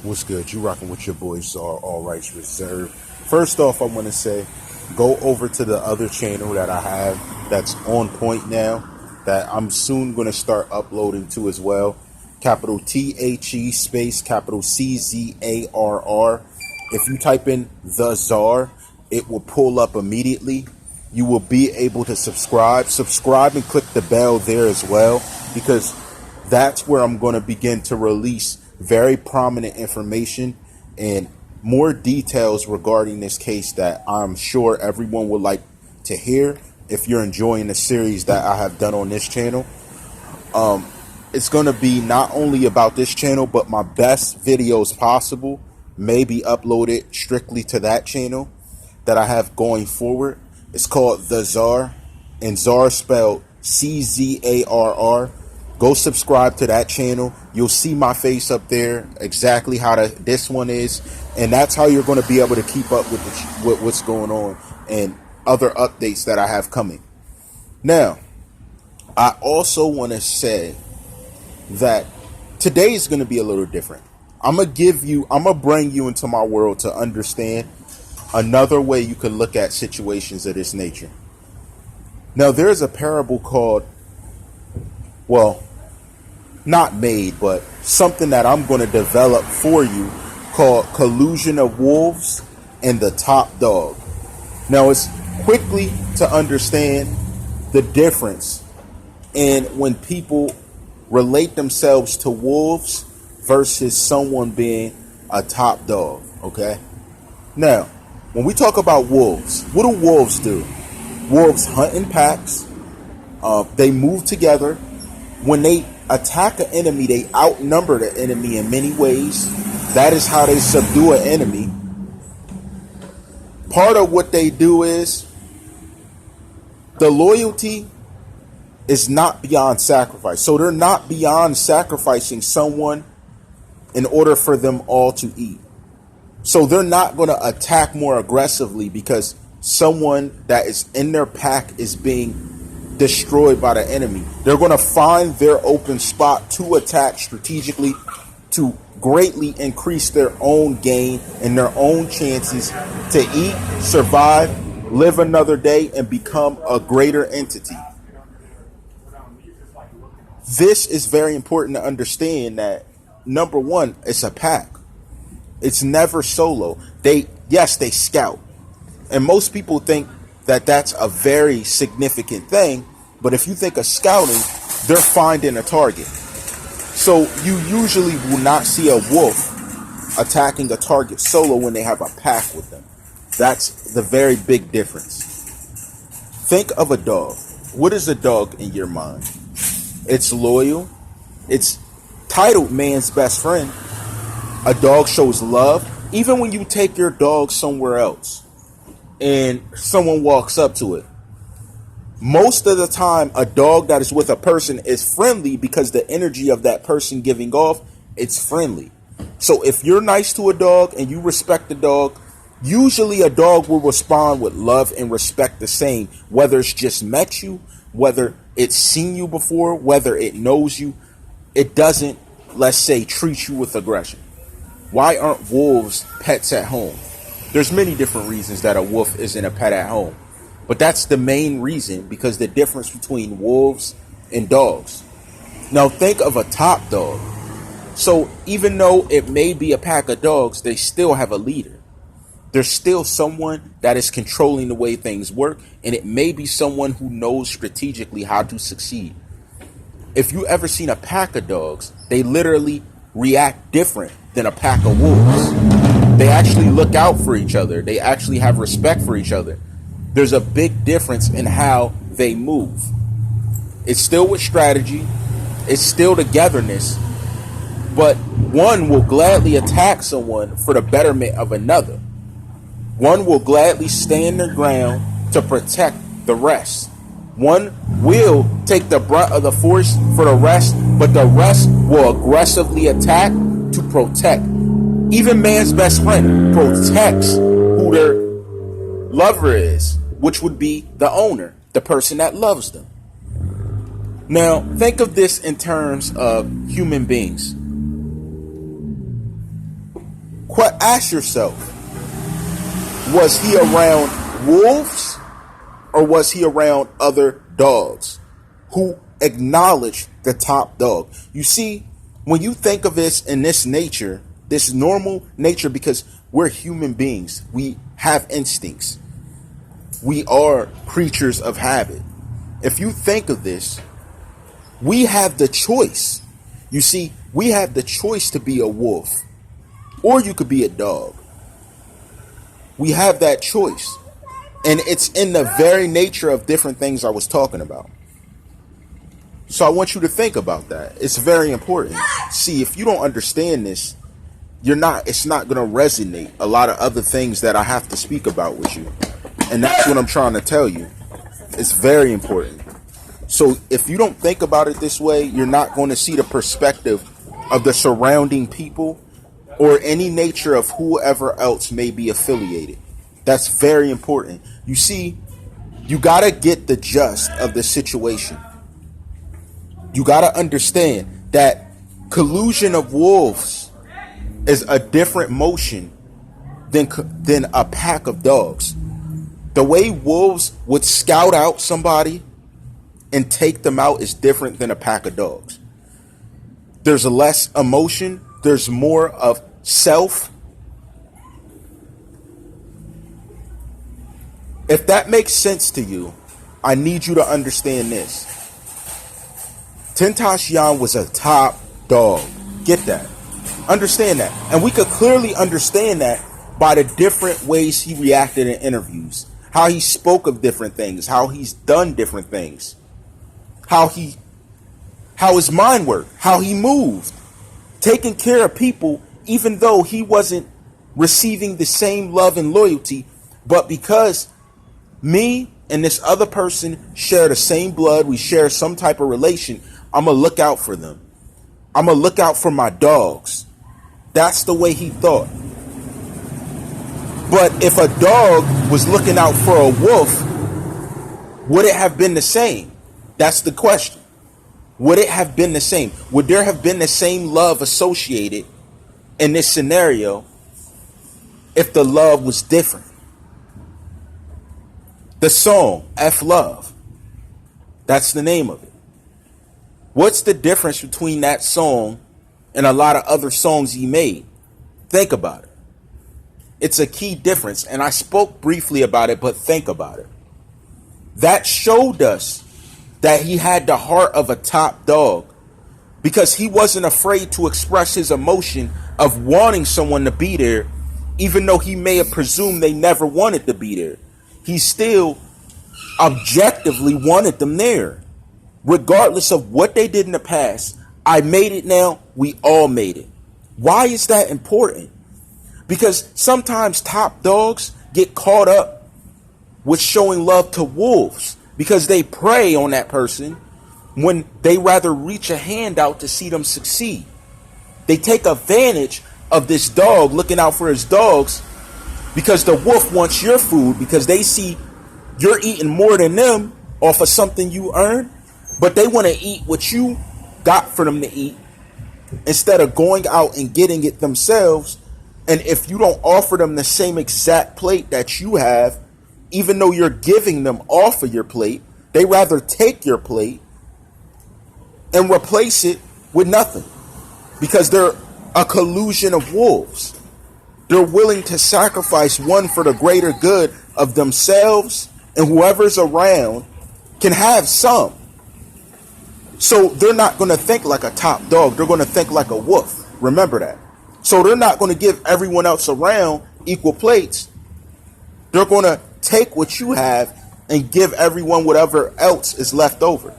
What's good? You rocking with your boy TheCzarr, all rights reserved. First off, I want to say, go over to the other channel that I have that's on point now, that I'm soon going to start uploading to as well. Capital THE space capital CZARR. If you type in TheCzarr, it will pull up immediately. You will be able to subscribe and click the bell there as well, because that's where I'm going to begin to release very prominent information and more details regarding this case that I'm sure everyone would like to hear if you're enjoying the series that I have done on this channel. It's going to be not only about this channel, but my best videos possible may be uploaded strictly to that channel that I have going forward. It's called TheCzarr, and TZarr spelled CZARR. Go subscribe to that channel. You'll see my face up there, exactly how this one is, and that's how you're going to be able to keep up with what's going on and other updates that I have coming. Now, I also want to say that today is going to be a little different. I'm gonna bring you into my world to understand another way you can look at situations of this nature. Now, there's a parable called, well, not made, but something that I'm going to develop for you called Collusion of Wolves and the Top Dog. Now, it's quickly to understand the difference in when people relate themselves to wolves versus someone being a top dog, okay? Now, when we talk about wolves, what do wolves do? Wolves hunt in packs. They move together. When they attack an enemy, they outnumber the enemy in many ways. That is how they subdue an enemy. Part of what they do is the loyalty is not beyond sacrifice. So they're not beyond sacrificing someone in order for them all to eat. So they're not going to attack more aggressively because someone that is in their pack is being destroyed by the enemy. They're going to find their open spot to attack strategically to greatly increase their own gain and their own chances to eat, survive, live another day, and become a greater entity. This is very important to understand that, number one, it's a pack. It's never solo. They scout. And most people think that that's a very significant thing. But if you think of scouting, they're finding a target. So you usually will not see a wolf attacking a target solo when they have a pack with them. That's the very big difference. Think of a dog. What is a dog in your mind? It's loyal. It's titled man's best friend. A dog shows love. Even when you take your dog somewhere else and someone walks up to it, most of the time a dog that is with a person is friendly because the energy of that person giving off, it's friendly. So if you're nice to a dog and you respect the dog, usually a dog will respond with love and respect the same, whether it's just met you, whether it's seen you before, whether it knows you. It doesn't, let's say, treat you with aggression. Why aren't wolves pets at home? There's many different reasons that a wolf isn't a pet at home. But that's the main reason, because the difference between wolves and dogs. Now think of a top dog. So even though it may be a pack of dogs, they still have a leader. There's still someone that is controlling the way things work, and it may be someone who knows strategically how to succeed. If you ever seen a pack of dogs, they literally react different than a pack of wolves. They actually look out for each other. They actually have respect for each other. There's a big difference in how they move. It's still with strategy. It's still togetherness. But one will gladly attack someone for the betterment of another. One will gladly stand their ground to protect the rest. One will take the brunt of the force for the rest, but the rest will aggressively attack to protect. Even man's best friend protects who their lover is, which would be the owner, the person that loves them. Now, think of this in terms of human beings. Ask yourself, was he around wolves or was he around other dogs who acknowledge the top dog? You see, when you think of this in this nature, this normal nature, because we're human beings, we have instincts. We are creatures of habit. If you think of this, we have the choice. You see, we have the choice to be a wolf, or you could be a dog. We have that choice. And it's in the very nature of different things I was talking about. So I want you to think about that. It's very important. See, if you don't understand this, it's not going to resonate a lot of other things that I have to speak about with you. And that's what I'm trying to tell you. It's very important. So if you don't think about it this way, you're not going to see the perspective of the surrounding people or any nature of whoever else may be affiliated. That's very important. You see, you got to get the gist of the situation. You got to understand that collusion of wolves is a different motion than a pack of dogs. The way wolves would scout out somebody and take them out is different than a pack of dogs. There's less emotion. There's more of self. If that makes sense to you, I need you to understand this. Tentacion was a top dog. Get that. Understand that. And we could clearly understand that by the different ways he reacted in interviews. How he spoke of different things. How he's done different things. How his mind worked. How he moved. Taking care of people even though he wasn't receiving the same love and loyalty. But because me and this other person share the same blood, we share some type of relation, I'm going to look out for them. I'm going to look out for my dogs. That's the way he thought. But if a dog was looking out for a wolf, would it have been the same? That's the question. Would it have been the same? Would there have been the same love associated in this scenario if the love was different? The song, F Love, that's the name of it. What's the difference between that song and a lot of other songs he made? Think about it. It's a key difference, and I spoke briefly about it, but think about it. That showed us that he had the heart of a top dog because he wasn't afraid to express his emotion of wanting someone to be there, even though he may have presumed they never wanted to be there. He still objectively wanted them there. Regardless of what they did in the past, I made it now, we all made it. Why is that important? Because sometimes top dogs get caught up with showing love to wolves because they prey on that person when they rather reach a hand out to see them succeed. They take advantage of this dog looking out for his dogs because the wolf wants your food because they see you're eating more than them off of something you earned, but they want to eat what you got for them to eat instead of going out and getting it themselves. And if you don't offer them the same exact plate that you have, even though you're giving them off of your plate, they rather take your plate and replace it with nothing because they're a collusion of wolves. They're willing to sacrifice one for the greater good of themselves, and whoever's around can have some. So they're not going to think like a top dog. They're going to think like a wolf. Remember that. So they're not going to give everyone else around equal plates. They're going to take what you have and give everyone whatever else is left over.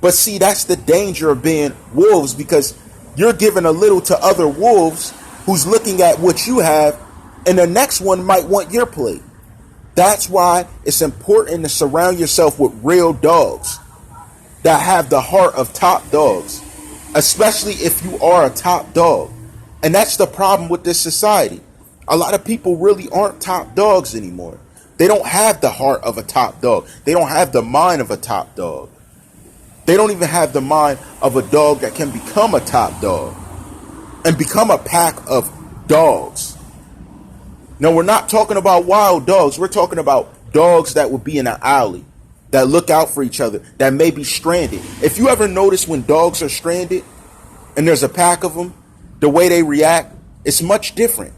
But see, that's the danger of being wolves, because you're giving a little to other wolves who's looking at what you have, and the next one might want your plate. That's why it's important to surround yourself with real dogs that have the heart of top dogs, especially if you are a top dog. And that's the problem with this society. A lot of people really aren't top dogs anymore. They don't have the heart of a top dog. They don't have the mind of a top dog. They don't even have the mind of a dog that can become a top dog and become a pack of dogs. No, we're not talking about wild dogs. We're talking about dogs that would be in an alley, that look out for each other, that may be stranded. If you ever notice when dogs are stranded and there's a pack of them, the way they react is much different.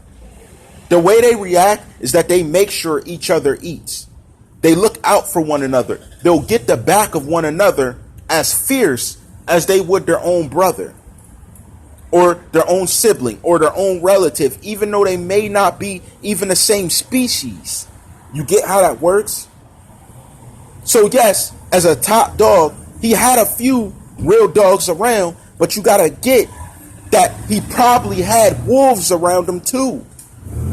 The way they react is that they make sure each other eats. They look out for one another. They'll get the back of one another as fierce as they would their own brother or their own sibling or their own relative, even though they may not be even the same species. You get how that works? So yes, as a top dog, he had a few real dogs around, but you gotta get that he probably had wolves around him too,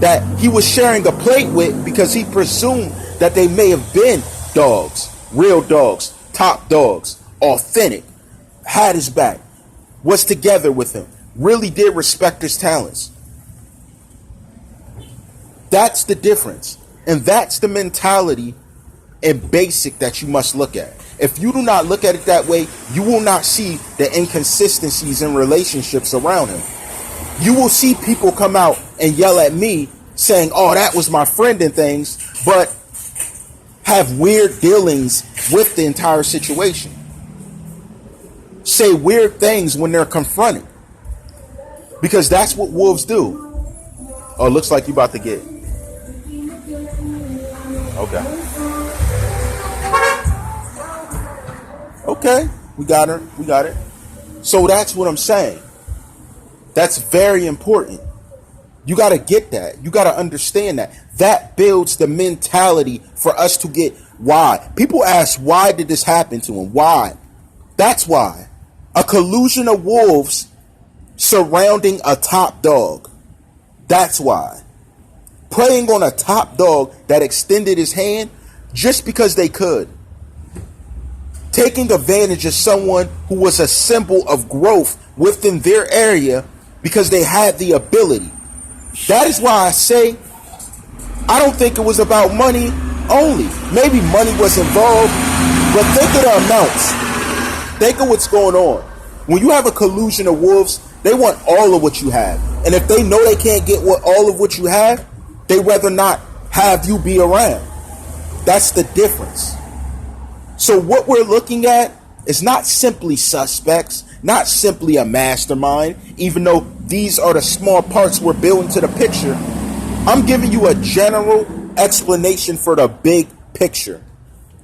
that he was sharing a plate with, because he presumed that they may have been dogs, real dogs, top dogs, authentic, had his back, was together with him, really did respect his talents. That's the difference. And that's the mentality and basic that you must look at. If you do not look at it that way, you will not see the inconsistencies in relationships around him. You will see people come out and yell at me saying, oh, that was my friend and things, but have weird dealings with the entire situation. Say weird things when they're confronted. Because that's what wolves do. Oh, it looks like you about to get. Okay. Okay, we got her. We got it. So that's what I'm saying. That's very important. You got to get that. You got to understand that. That builds the mentality for us to get why. People ask, why did this happen to him? Why? That's why. A collusion of wolves surrounding a top dog. That's why. Preying on a top dog that extended his hand just because they could. Taking advantage of someone who was a symbol of growth within their area because they had the ability. That is why I say I don't think it was about money only. Maybe money was involved, but think of the amounts. Think of what's going on. When you have a collusion of wolves, they want all of what you have. And if they know they can't get all of what you have, they rather not have you be around. That's the difference. So what we're looking at is not simply suspects, not simply a mastermind, even though these are the small parts we're building to the picture. I'm giving you a general explanation for the big picture.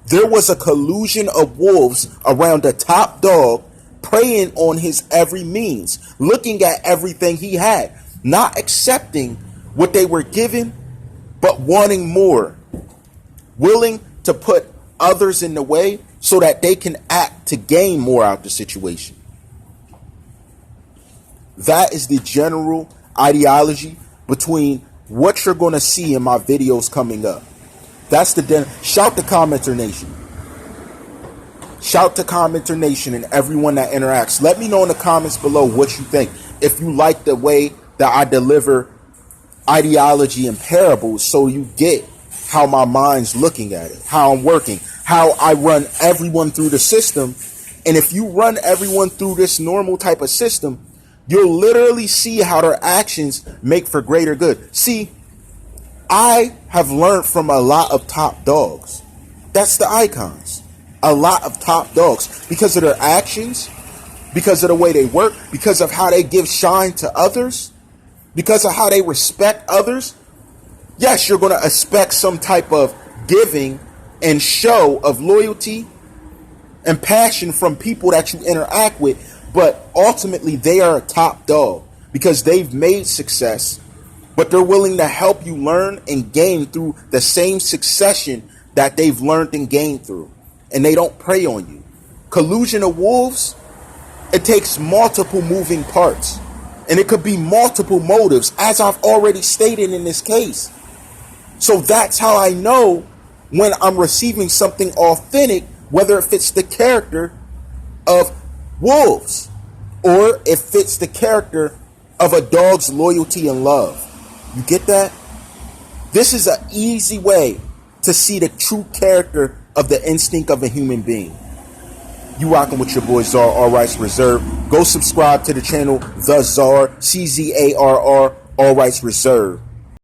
There was a collusion of wolves around a top dog, preying on his every means, looking at everything he had, not accepting what they were given, but wanting more, willing to put others in the way so that they can act to gain more out of the situation. That is the general ideology between what you're going to see in my videos coming up. That's the shout to CommenterNation. Shout to CommenterNation and everyone that interacts. Let me know in the comments below what you think. If you like the way that I deliver ideology and parables, so you get how my mind's looking at it, how I'm working, how I run everyone through the system. And if you run everyone through this normal type of system, you'll literally see how their actions make for greater good. See, I have learned from a lot of top dogs. That's the icons. A lot of top dogs, because of their actions, because of the way they work, because of how they give shine to others, because of how they respect others. Yes, you're going to expect some type of giving and show of loyalty and passion from people that you interact with, but ultimately they are a top dog because they've made success, but they're willing to help you learn and gain through the same succession that they've learned and gained through, and they don't prey on you. Collusion of wolves, it takes multiple moving parts, and it could be multiple motives, as I've already stated in this case. So that's how I know when I'm receiving something authentic, whether it fits the character of wolves or it fits the character of a dog's loyalty and love. You get that? This is an easy way to see the true character of the instinct of a human being. You rocking with your boy CzxxTentacion, all rights reserved. Go subscribe to the channel, TheCzarr, CZARR. All rights reserved.